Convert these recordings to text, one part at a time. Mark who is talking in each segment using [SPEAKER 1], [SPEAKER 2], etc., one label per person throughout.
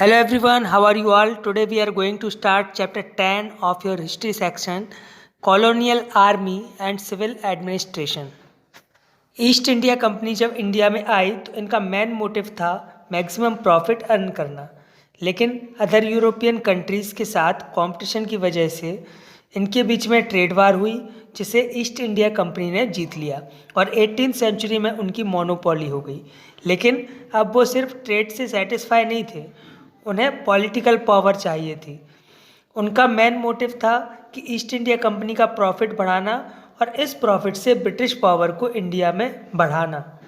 [SPEAKER 1] Hello everyone, how are you all? Today we are going to start chapter 10 of your history section, Colonial Army and Civil Administration. East India company जब India में आई तो इनका main motive था maximum profit earn करना, लेकिन other European countries के साथ competition की वजह से इनके बीच में ट्रेड वार हुई, जिसे ईस्ट इंडिया कंपनी ने जीत लिया और 18th सेंचुरी में उनकी मोनोपोली हो गई। लेकिन अब वो सिर्फ ट्रेड से सेटिस्फाई नहीं थे, उन्हें पॉलिटिकल पावर चाहिए थी। उनका मेन मोटिव था कि ईस्ट इंडिया कंपनी का प्रॉफिट बढ़ाना और इस प्रॉफिट से ब्रिटिश पावर को इंडिया में बढ़ाना।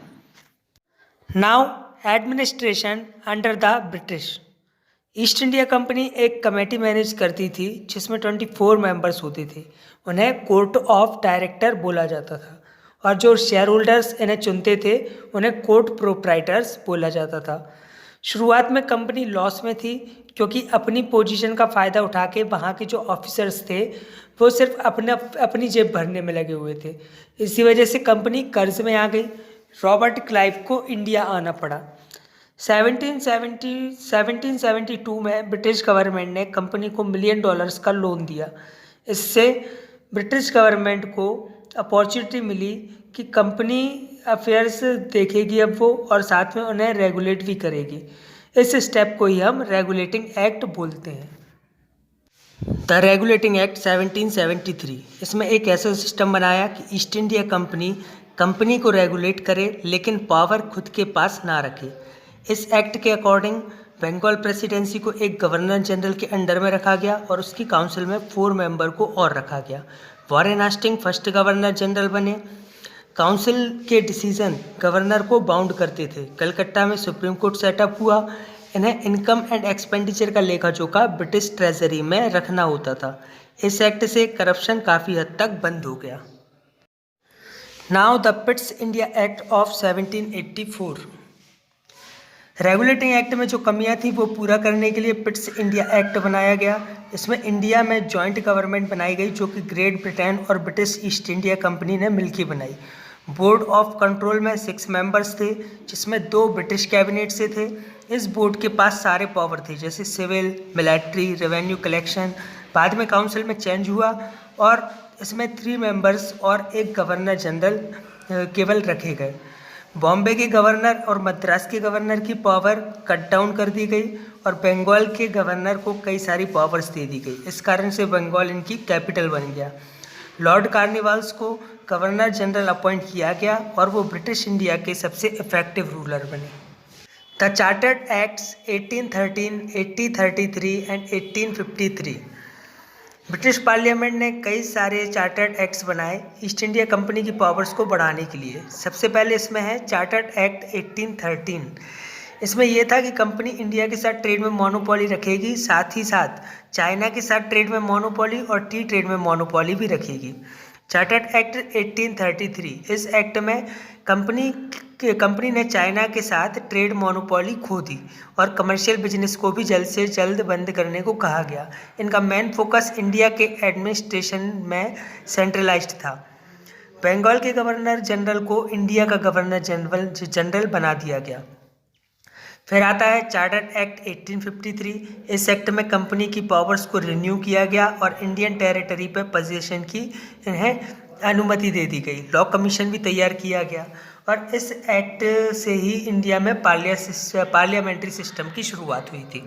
[SPEAKER 1] Now administration under the British. East India company एक कमेटी मैनेज करती थी जिसमें 24 मेंबर्स होते थे। उन्हें कोर्ट ऑफ डायरेक्टर बोला जाता था और जो शेयर होल्डर्स इन्हें चुनते थे उन्हें कोर्ट प्रोप्राइटर्स बोला जाता था। शुरुआत में कंपनी लॉस में थी क्योंकि अपनी पोजीशन का फ़ायदा उठा के वहाँ के जो ऑफिसर्स थे वो सिर्फ अपनी जेब भरने में लगे हुए थे। इसी वजह से कंपनी कर्ज में आ गई। रॉबर्ट क्लाइव को इंडिया आना पड़ा। 1772 में ब्रिटिश गवर्नमेंट ने कंपनी को $1 मिलियन का लोन दिया। इससे ब्रिटिश गवर्नमेंट को अपॉर्चुनिटी मिली कि कंपनी अफेयर्स देखेगी अब वो, और साथ में उन्हें रेगुलेट भी करेगी। इस स्टेप को ही हम रेगुलेटिंग एक्ट बोलते हैं। द रेगुलेटिंग एक्ट 1773, इसमें एक ऐसा सिस्टम बनाया कि ईस्ट इंडिया कंपनी को रेगुलेट करे लेकिन पावर खुद के पास ना रखे। इस एक्ट के अकॉर्डिंग बंगाल प्रेसिडेंसी को एक गवर्नर जनरल के अंडर में रखा गया और उसकी काउंसिल में 4 मेंबर को और रखा गया। Warren Hastings first governor general बने। काउंसिल के डिसीजन गवर्नर को बाउंड करते थे। कलकत्ता में सुप्रीम कोर्ट सेटअप हुआ। इन्हें इनकम एंड एक्सपेंडिचर का लेखा जोखा ब्रिटिश ट्रेजरी में रखना होता था। इस एक्ट से करप्शन काफ़ी हद तक बंद हो गया। Now the Pitt's India act of 1784। Regulating act में जो कमियां थी वो पूरा करने के लिए पिट्स इंडिया एक्ट बनाया गया। इसमें इंडिया में जॉइंट गवर्नमेंट बनाई गई जो कि ग्रेट ब्रिटेन और ब्रिटिश ईस्ट इंडिया कंपनी ने मिलकर बनाई। बोर्ड ऑफ कंट्रोल में 6 मेंबर्स थे जिसमें 2 ब्रिटिश कैबिनेट से थे। इस बोर्ड के पास सारे पावर थे जैसे सिविल, मिलिट्री, रेवेन्यू कलेक्शन। बाद में काउंसिल में चेंज हुआ और इसमें 3 मेंबर्स और एक गवर्नर जनरल केवल रखे गए। बॉम्बे के गवर्नर और मद्रास के गवर्नर की पावर कट डाउन कर दी गई और बंगाल के गवर्नर को कई सारी पावर्स दे दी गई। इस कारण से बंगाल इनकी कैपिटल बन गया। लॉर्ड कार्निवाल्स को गवर्नर जनरल अपॉइंट किया गया और वो ब्रिटिश इंडिया के सबसे इफेक्टिव रूलर बने। The chartered acts 1813, 1833 and 1853। British parliament ने कई सारे चार्टर्ड एक्ट्स बनाए ईस्ट इंडिया कंपनी की पावर्स को बढ़ाने के लिए। सबसे पहले इसमें है चार्टर्ड एक्ट 1813। इसमें यह था कि कंपनी इंडिया के साथ ट्रेड में मोनोपोली रखेगी, साथ ही साथ चाइना के साथ ट्रेड में मोनोपोली और टी ट्रेड में मोनोपोली भी रखेगी। चार्टर्ड एक्ट 1833, इस एक्ट में कंपनी ने चाइना के साथ ट्रेड मोनोपोली खो दी और कमर्शियल बिजनेस को भी जल्द से जल्द बंद करने को कहा गया। इनका मेन फोकस इंडिया के एडमिनिस्ट्रेशन में सेंट्रलाइज्ड था। बंगाल के गवर्नर जनरल को इंडिया का गवर्नर जनरल बना दिया गया। फिर आता है चार्टर्ड एक्ट 1853। इस एक्ट में कंपनी की पावर्स को रिन्यू किया गया और इंडियन टेरिटरी पर पोजीशन की इन्हें अनुमति दे दी गई। लॉ कमीशन भी तैयार किया गया और इस एक्ट से ही इंडिया में पार्लियामेंट्री सिस्टम की शुरुआत हुई थी।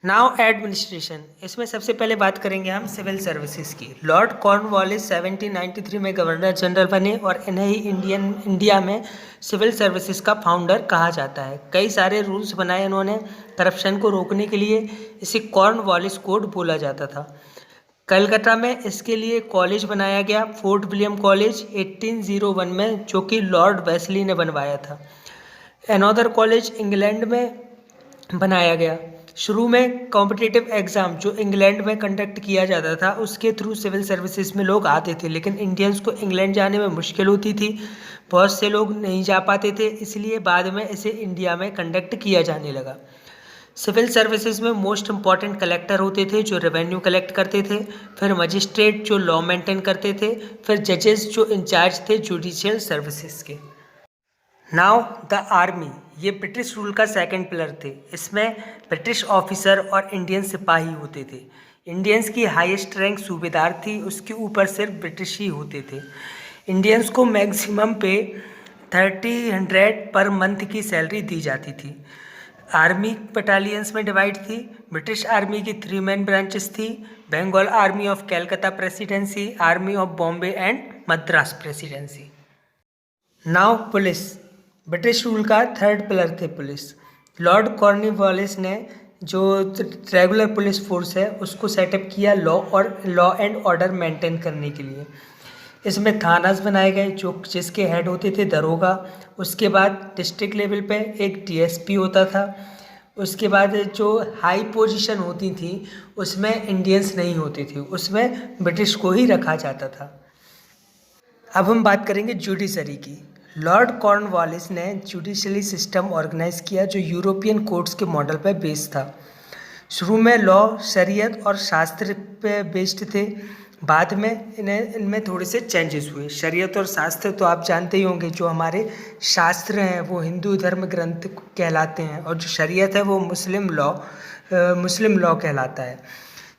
[SPEAKER 1] नाउ एडमिनिस्ट्रेशन, इसमें सबसे पहले बात करेंगे हम सिविल सर्विसेज की। लॉर्ड कॉर्नवालिस 1793 में गवर्नर जनरल बने और इन्हें ही इंडिया में सिविल सर्विसेज का फाउंडर कहा जाता है। कई सारे रूल्स बनाए इन्होंने करप्शन को रोकने के लिए। इसे कॉर्नवालिस कोड बोला जाता था। कलकत्ता में इसके लिए कॉलेज बनाया गया, फोर्ट विलियम कॉलेज 1801 में, जो कि लॉर्ड वेस्ली ने बनवाया था। एनोदर कॉलेज इंग्लैंड में बनाया गया। शुरू में कॉम्पिटिटिव एग्ज़ाम जो इंग्लैंड में कंडक्ट किया जाता था उसके थ्रू सिविल सर्विसेज में लोग आते थे, लेकिन इंडियंस को इंग्लैंड जाने में मुश्किल होती थी, बहुत से लोग नहीं जा पाते थे, इसलिए बाद में इसे इंडिया में कंडक्ट किया जाने लगा। सिविल सर्विसेज में मोस्ट इम्पॉर्टेंट कलेक्टर होते थे जो रेवेन्यू कलेक्ट करते थे, फिर मजिस्ट्रेट जो लॉ मेंटेन करते थे, फिर जजेस जो इंचार्ज थे जुडिशियल सर्विसेज के। नाउ द आर्मी, ये ब्रिटिश रूल का सेकंड पिलर थे। इसमें ब्रिटिश ऑफिसर और इंडियन सिपाही होते थे। इंडियंस की हाईएस्ट रैंक सूबेदार थी, उसके ऊपर सिर्फ ब्रिटिश ही होते थे। इंडियंस को मैक्सिमम पे 3000 पर मंथ की सैलरी दी जाती थी। आर्मी बटालियंस में डिवाइड थी। ब्रिटिश आर्मी की 3 मेन ब्रांचेस थी: Bengal army of Calcutta presidency, army of Bombay and Madras presidency. Now police, British rule का थर्ड पिलर थे पुलिस। लॉर्ड कॉर्नवालिस ने जो रेगुलर पुलिस फोर्स है उसको सेटअप किया लॉ एंड ऑर्डर मेंटेन करने के लिए। इसमें थानास बनाए गए जिसके हेड होते थे दरोगा। उसके बाद डिस्ट्रिक्ट लेवल पे एक डीएसपी होता था। उसके बाद जो हाई पोजीशन होती थी उसमें इंडियंस नहीं होते थे, उसमें ब्रिटिश को ही रखा जाता था। अब हम बात करेंगे जुडिशरी की। लॉर्ड कॉर्नवालिस ने जुडिशरी सिस्टम ऑर्गेनाइज किया जो यूरोपियन कोर्ट्स के मॉडल पर बेस्ड था। शुरू में लॉ शरीयत और शास्त्र पे बेस्ड थे, बाद में इनमें थोड़े से चेंजेस हुए। शरीयत और शास्त्र तो आप जानते ही होंगे, जो हमारे शास्त्र हैं वो हिंदू धर्म ग्रंथ कहलाते हैं, और जो शरीयत है वो मुस्लिम लॉ कहलाता है।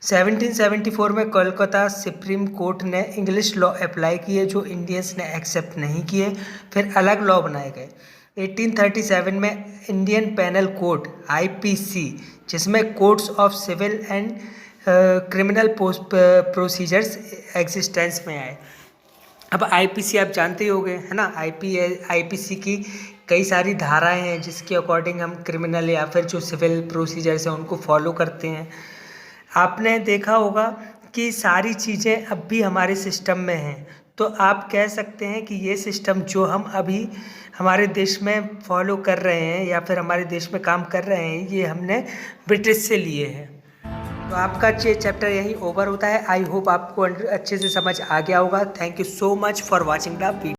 [SPEAKER 1] 1774 में कोलकाता सुप्रीम कोर्ट ने इंग्लिश लॉ अप्लाई किए जो इंडियंस ने एक्सेप्ट नहीं किए, फिर अलग लॉ बनाए गए। 1837 में इंडियन पेनल कोड आईपीसी, जिसमें codes of civil and criminal procedures existence में आए। अब आईपीसी आप जानते ही होंगे, है ना। आईपीसी की कई सारी धाराएं हैं जिसके अकॉर्डिंग हम क्रिमिनल या फिर जो सिविल प्रोसीजर्स हैं उनको फॉलो करते हैं। आपने देखा होगा कि सारी चीज़ें अब भी हमारे सिस्टम में हैं, तो आप कह सकते हैं कि ये सिस्टम जो हम अभी हमारे देश में फॉलो कर रहे हैं या फिर हमारे देश में काम कर रहे हैं, ये हमने ब्रिटिश से लिए हैं। तो आपका ये चैप्टर यही ओवर होता है। आई होप आपको अच्छे से समझ आ गया होगा। Thank you so much for watching the video.